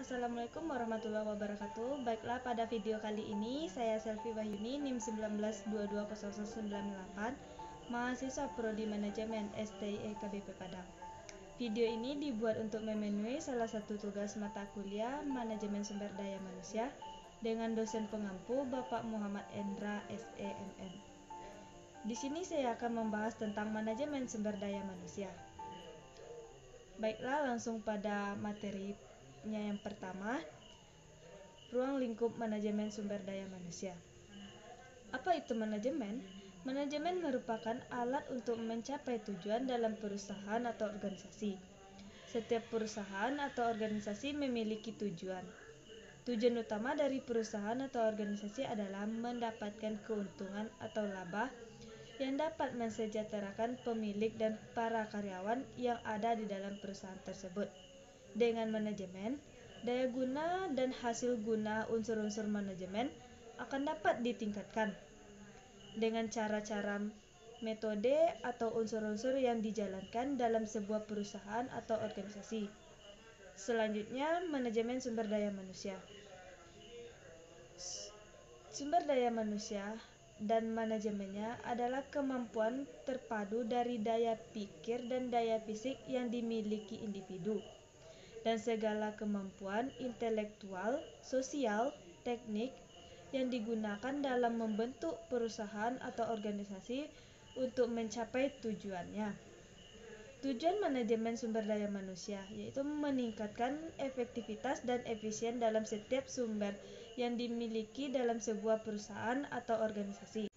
Assalamualaikum warahmatullahi wabarakatuh. Baiklah, pada video kali ini saya Selvi Wahyuni, NIM 19220098, mahasiswa Prodi Manajemen STIE KBP Padang. Video ini dibuat untuk memenuhi salah satu tugas mata kuliah Manajemen Sumber Daya Manusia dengan dosen pengampu Bapak Muhammad Endra SEMM. Di sini saya akan membahas tentang manajemen sumber daya manusia. Baiklah, langsung pada materinya yang pertama, ruang lingkup manajemen sumber daya manusia. Apa itu manajemen? Manajemen merupakan alat untuk mencapai tujuan dalam perusahaan atau organisasi. Setiap perusahaan atau organisasi memiliki tujuan. Tujuan utama dari perusahaan atau organisasi adalah mendapatkan keuntungan atau laba yang dapat mensejahterakan pemilik dan para karyawan yang ada di dalam perusahaan tersebut. Dengan manajemen, daya guna dan hasil guna unsur-unsur manajemen akan dapat ditingkatkan dengan cara-cara, metode, atau unsur-unsur yang dijalankan dalam sebuah perusahaan atau organisasi. Selanjutnya, manajemen sumber daya manusia. Sumber daya manusia dan manajemennya adalah kemampuan terpadu dari daya pikir dan daya fisik yang dimiliki individu, dan segala kemampuan intelektual, sosial, teknik yang digunakan dalam membentuk perusahaan atau organisasi untuk mencapai tujuannya. Tujuan manajemen sumber daya manusia yaitu meningkatkan efektivitas dan efisien dalam setiap sumber yang dimiliki dalam sebuah perusahaan atau organisasi.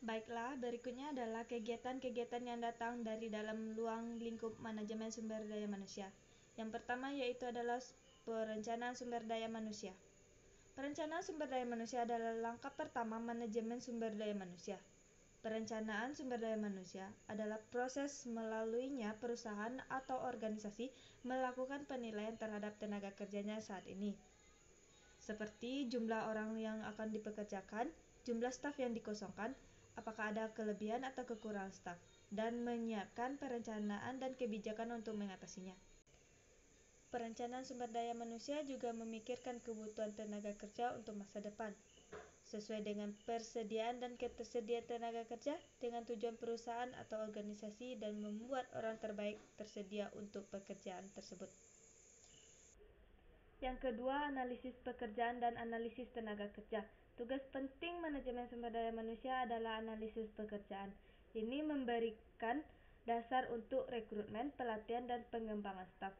Baiklah, berikutnya adalah kegiatan-kegiatan yang datang dari dalam ruang lingkup manajemen sumber daya manusia. Yang pertama yaitu adalah perencanaan sumber daya manusia. Perencanaan sumber daya manusia adalah langkah pertama manajemen sumber daya manusia. Perencanaan sumber daya manusia adalah proses melaluinya perusahaan atau organisasi melakukan penilaian terhadap tenaga kerjanya saat ini, seperti jumlah orang yang akan dipekerjakan, jumlah staf yang dikosongkan, apakah ada kelebihan atau kekurangan staf, dan menyiapkan perencanaan dan kebijakan untuk mengatasinya. Perencanaan sumber daya manusia juga memikirkan kebutuhan tenaga kerja untuk masa depan, sesuai dengan persediaan dan ketersediaan tenaga kerja dengan tujuan perusahaan atau organisasi dan membuat orang terbaik tersedia untuk pekerjaan tersebut. Yang kedua, analisis pekerjaan dan analisis tenaga kerja. Tugas penting manajemen sumber daya manusia adalah analisis pekerjaan. Ini memberikan dasar untuk rekrutmen, pelatihan, dan pengembangan staf.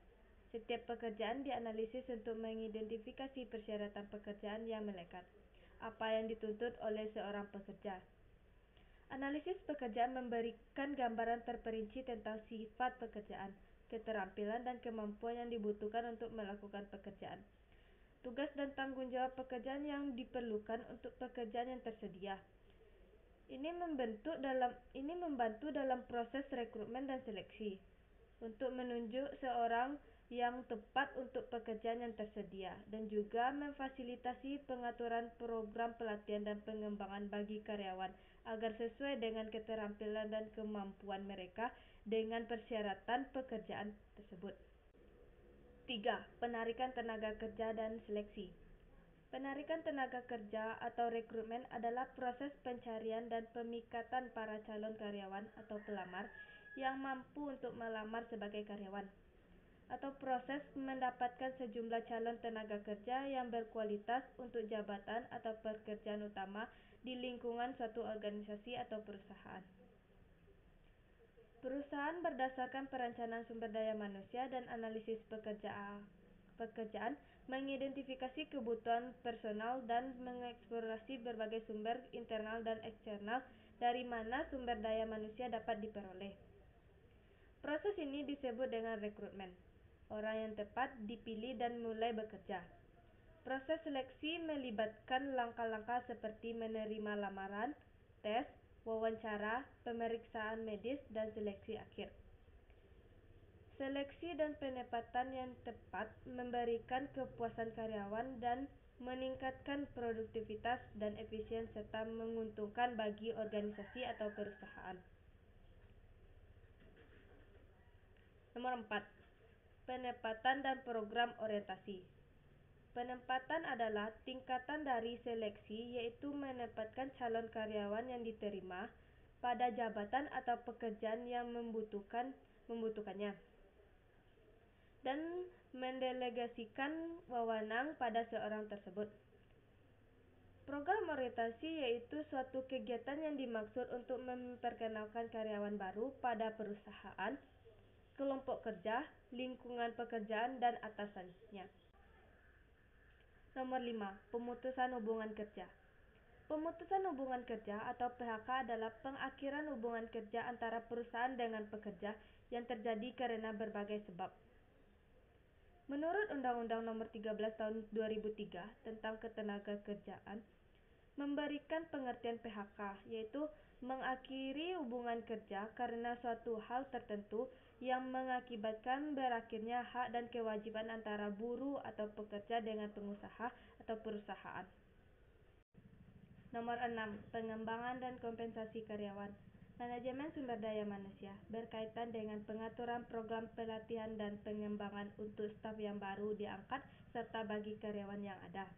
Setiap pekerjaan dianalisis untuk mengidentifikasi persyaratan pekerjaan yang melekat, apa yang dituntut oleh seorang pekerja. Analisis pekerjaan memberikan gambaran terperinci tentang sifat pekerjaan, keterampilan, dan kemampuan yang dibutuhkan untuk melakukan pekerjaan. Tugas dan tanggung jawab pekerjaan yang diperlukan untuk pekerjaan yang tersedia. Ini membantu dalam proses rekrutmen dan seleksi untuk menunjuk seorang yang tepat untuk pekerjaan yang tersedia, dan juga memfasilitasi pengaturan program pelatihan dan pengembangan bagi karyawan agar sesuai dengan keterampilan dan kemampuan mereka dengan persyaratan pekerjaan tersebut. 3. Penarikan tenaga kerja dan seleksi. Penarikan tenaga kerja atau rekrutmen adalah proses pencarian dan pemikatan para calon karyawan atau pelamar yang mampu untuk melamar sebagai karyawan, atau proses mendapatkan sejumlah calon tenaga kerja yang berkualitas untuk jabatan atau pekerjaan utama di lingkungan suatu organisasi atau perusahaan. Perusahaan berdasarkan perencanaan sumber daya manusia dan analisis pekerjaan mengidentifikasi kebutuhan personal dan mengeksplorasi berbagai sumber internal dan eksternal dari mana sumber daya manusia dapat diperoleh. Proses ini disebut dengan rekrutmen. Orang yang tepat dipilih dan mulai bekerja. Proses seleksi melibatkan langkah-langkah seperti menerima lamaran, tes, wawancara, pemeriksaan medis, dan seleksi akhir. Seleksi dan penempatan yang tepat memberikan kepuasan karyawan dan meningkatkan produktivitas dan efisien serta menguntungkan bagi organisasi atau perusahaan. Nomor 4. Penempatan dan program orientasi. Penempatan adalah tingkatan dari seleksi, yaitu menempatkan calon karyawan yang diterima pada jabatan atau pekerjaan yang membutuhkannya, dan mendelegasikan wewenang pada seorang tersebut. Program orientasi yaitu suatu kegiatan yang dimaksud untuk memperkenalkan karyawan baru pada perusahaan, kelompok kerja, lingkungan pekerjaan, dan atasannya. Nomor 5. Pemutusan hubungan kerja. Pemutusan hubungan kerja atau PHK adalah pengakhiran hubungan kerja antara perusahaan dengan pekerja yang terjadi karena berbagai sebab. Menurut Undang-Undang Nomor 13 Tahun 2003 tentang Ketenagakerjaan, memberikan pengertian PHK, yaitu mengakhiri hubungan kerja karena suatu hal tertentu yang mengakibatkan berakhirnya hak dan kewajiban antara buruh atau pekerja dengan pengusaha atau perusahaan. Nomor 6. Pengembangan dan kompensasi karyawan. Manajemen sumber daya manusia berkaitan dengan pengaturan program pelatihan dan pengembangan untuk staf yang baru diangkat serta bagi karyawan yang ada.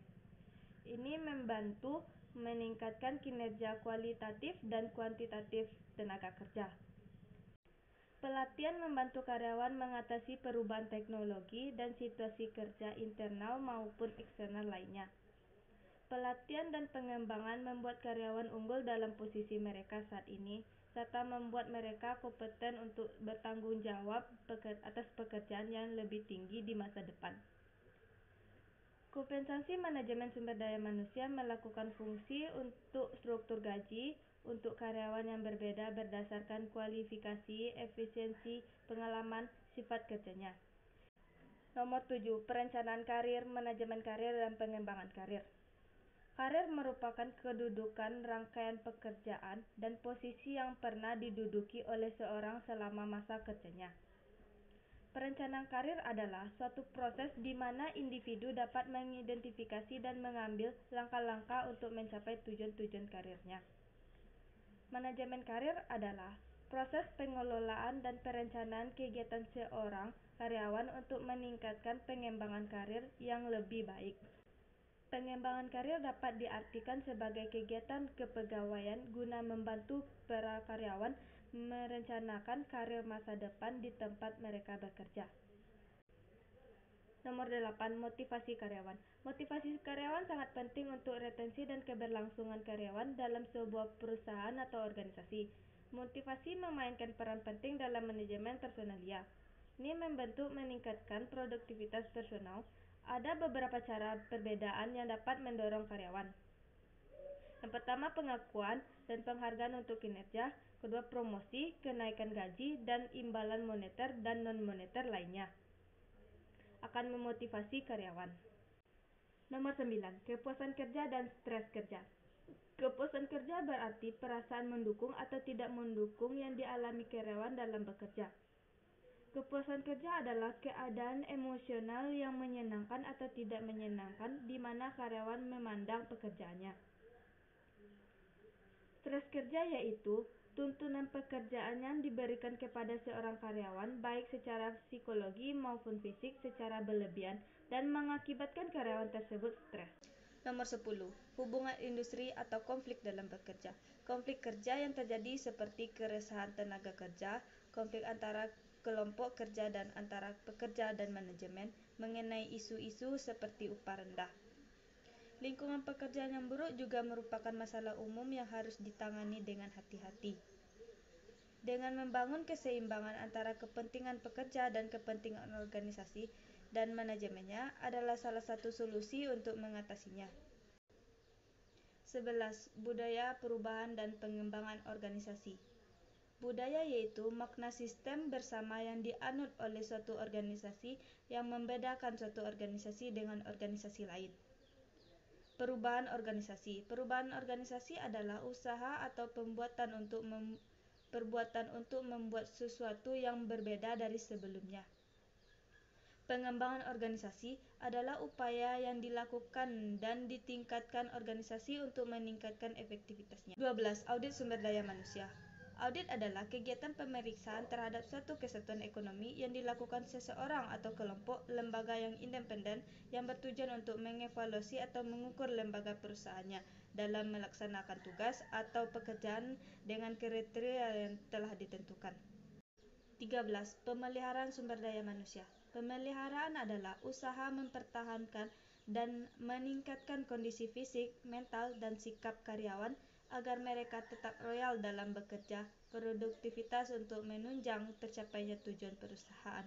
Ini membantu meningkatkan kinerja kualitatif dan kuantitatif tenaga kerja. Pelatihan membantu karyawan mengatasi perubahan teknologi dan situasi kerja internal maupun eksternal lainnya. Pelatihan dan pengembangan membuat karyawan unggul dalam posisi mereka saat ini, serta membuat mereka kompeten untuk bertanggung jawab atas pekerjaan yang lebih tinggi di masa depan. Kompensasi manajemen sumber daya manusia melakukan fungsi untuk struktur gaji untuk karyawan yang berbeda berdasarkan kualifikasi, efisiensi, pengalaman, sifat kerjanya. Nomor 7. Perencanaan karir, manajemen karir, dan pengembangan karir. Karir merupakan kedudukan rangkaian pekerjaan dan posisi yang pernah diduduki oleh seorang selama masa kerjanya. Perencanaan karir adalah suatu proses di mana individu dapat mengidentifikasi dan mengambil langkah-langkah untuk mencapai tujuan-tujuan karirnya. Manajemen karir adalah proses pengelolaan dan perencanaan kegiatan seorang karyawan untuk meningkatkan pengembangan karir yang lebih baik. Pengembangan karir dapat diartikan sebagai kegiatan kepegawaian guna membantu para karyawan merencanakan karir masa depan di tempat mereka bekerja. Nomor 8. Motivasi karyawan. Motivasi karyawan sangat penting untuk retensi dan keberlangsungan karyawan dalam sebuah perusahaan atau organisasi. Motivasi memainkan peran penting dalam manajemen personalia. Ini membantu meningkatkan produktivitas personal. Ada beberapa cara perbedaan yang dapat mendorong karyawan. Yang pertama, pengakuan dan penghargaan untuk kinerja. Kedua, promosi, kenaikan gaji, dan imbalan moneter dan non-moneter lainnya akan memotivasi karyawan. Nomor 9. Kepuasan kerja dan stres kerja. Kepuasan kerja berarti perasaan mendukung atau tidak mendukung yang dialami karyawan dalam bekerja. Kepuasan kerja adalah keadaan emosional yang menyenangkan atau tidak menyenangkan di mana karyawan memandang pekerjaannya. Stres kerja yaitu tuntunan pekerjaan yang diberikan kepada seorang karyawan baik secara psikologi maupun fisik secara berlebihan dan mengakibatkan karyawan tersebut stres. Nomor 10. Hubungan industri atau konflik dalam bekerja. Konflik kerja yang terjadi seperti keresahan tenaga kerja, konflik antara kelompok kerja dan antara pekerja dan manajemen mengenai isu-isu seperti upah rendah. Lingkungan pekerjaan yang buruk juga merupakan masalah umum yang harus ditangani dengan hati-hati. Dengan membangun keseimbangan antara kepentingan pekerja dan kepentingan organisasi dan manajemennya adalah salah satu solusi untuk mengatasinya. 11. Budaya, perubahan, dan pengembangan organisasi. Budaya yaitu makna sistem bersama yang dianut oleh suatu organisasi yang membedakan suatu organisasi dengan organisasi lain. Perubahan organisasi. Perubahan organisasi adalah usaha atau perbuatan untuk membuat sesuatu yang berbeda dari sebelumnya. Pengembangan organisasi adalah upaya yang dilakukan dan ditingkatkan organisasi untuk meningkatkan efektivitasnya. 12. Audit sumber daya manusia. Audit adalah kegiatan pemeriksaan terhadap suatu kesatuan ekonomi yang dilakukan seseorang atau kelompok lembaga yang independen yang bertujuan untuk mengevaluasi atau mengukur lembaga perusahaannya dalam melaksanakan tugas atau pekerjaan dengan kriteria yang telah ditentukan. 13. Pemeliharaan sumber daya manusia. Pemeliharaan adalah usaha mempertahankan dan meningkatkan kondisi fisik, mental, dan sikap karyawan agar mereka tetap loyal dalam bekerja, produktivitas untuk menunjang tercapainya tujuan perusahaan.